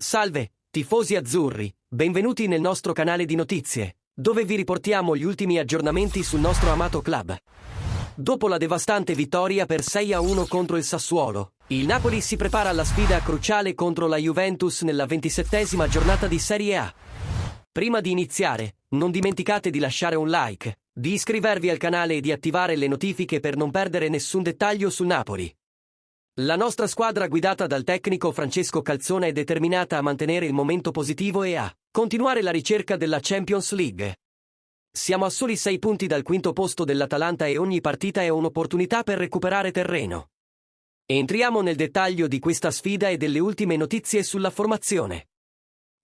Salve, tifosi azzurri, benvenuti nel nostro canale di notizie, dove vi riportiamo gli ultimi aggiornamenti sul nostro amato club. Dopo la devastante vittoria per 6-1 contro il Sassuolo, il Napoli si prepara alla sfida cruciale contro la Juventus nella 27ª giornata di Serie A. Prima di iniziare, non dimenticate di lasciare un like, di iscrivervi al canale e di attivare le notifiche per non perdere nessun dettaglio sul Napoli. La nostra squadra guidata dal tecnico Francesco Calzona è determinata a mantenere il momento positivo e a continuare la ricerca della Champions League. Siamo a soli 6 punti dal quinto posto dell'Atalanta e ogni partita è un'opportunità per recuperare terreno. Entriamo nel dettaglio di questa sfida e delle ultime notizie sulla formazione.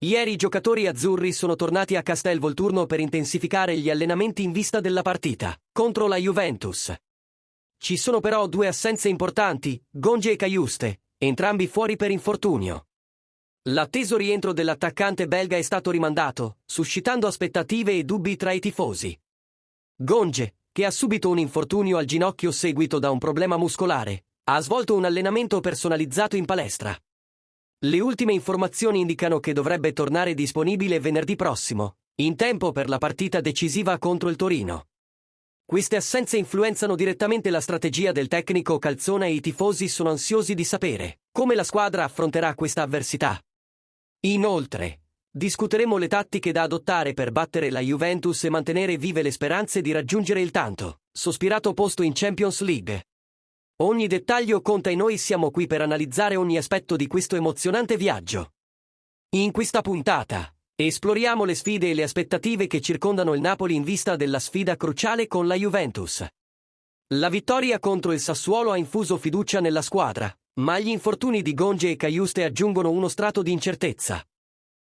Ieri i giocatori azzurri sono tornati a Castelvolturno per intensificare gli allenamenti in vista della partita contro la Juventus. Ci sono però due assenze importanti, Gonge e Cajuste, entrambi fuori per infortunio. L'atteso rientro dell'attaccante belga è stato rimandato, suscitando aspettative e dubbi tra i tifosi. Gonge, che ha subito un infortunio al ginocchio seguito da un problema muscolare, ha svolto un allenamento personalizzato in palestra. Le ultime informazioni indicano che dovrebbe tornare disponibile venerdì prossimo, in tempo per la partita decisiva contro il Torino. Queste assenze influenzano direttamente la strategia del tecnico Calzona e i tifosi sono ansiosi di sapere come la squadra affronterà questa avversità. Inoltre, discuteremo le tattiche da adottare per battere la Juventus e mantenere vive le speranze di raggiungere il tanto sospirato posto in Champions League. Ogni dettaglio conta e noi siamo qui per analizzare ogni aspetto di questo emozionante viaggio. In questa puntata esploriamo le sfide e le aspettative che circondano il Napoli in vista della sfida cruciale con la Juventus. La vittoria contro il Sassuolo ha infuso fiducia nella squadra, ma gli infortuni di Gonge e Cajuste aggiungono uno strato di incertezza.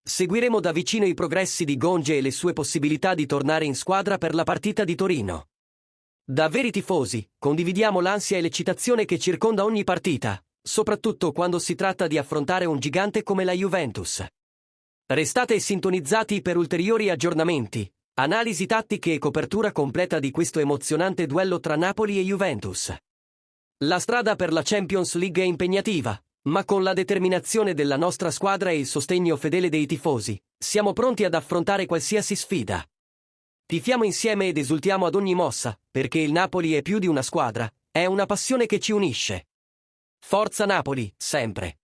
Seguiremo da vicino i progressi di Gonge e le sue possibilità di tornare in squadra per la partita di Torino. Da veri tifosi, condividiamo l'ansia e l'eccitazione che circonda ogni partita, soprattutto quando si tratta di affrontare un gigante come la Juventus. Restate sintonizzati per ulteriori aggiornamenti, analisi tattiche e copertura completa di questo emozionante duello tra Napoli e Juventus. La strada per la Champions League è impegnativa, ma con la determinazione della nostra squadra e il sostegno fedele dei tifosi, siamo pronti ad affrontare qualsiasi sfida. Tifiamo insieme ed esultiamo ad ogni mossa, perché il Napoli è più di una squadra, è una passione che ci unisce. Forza Napoli, sempre!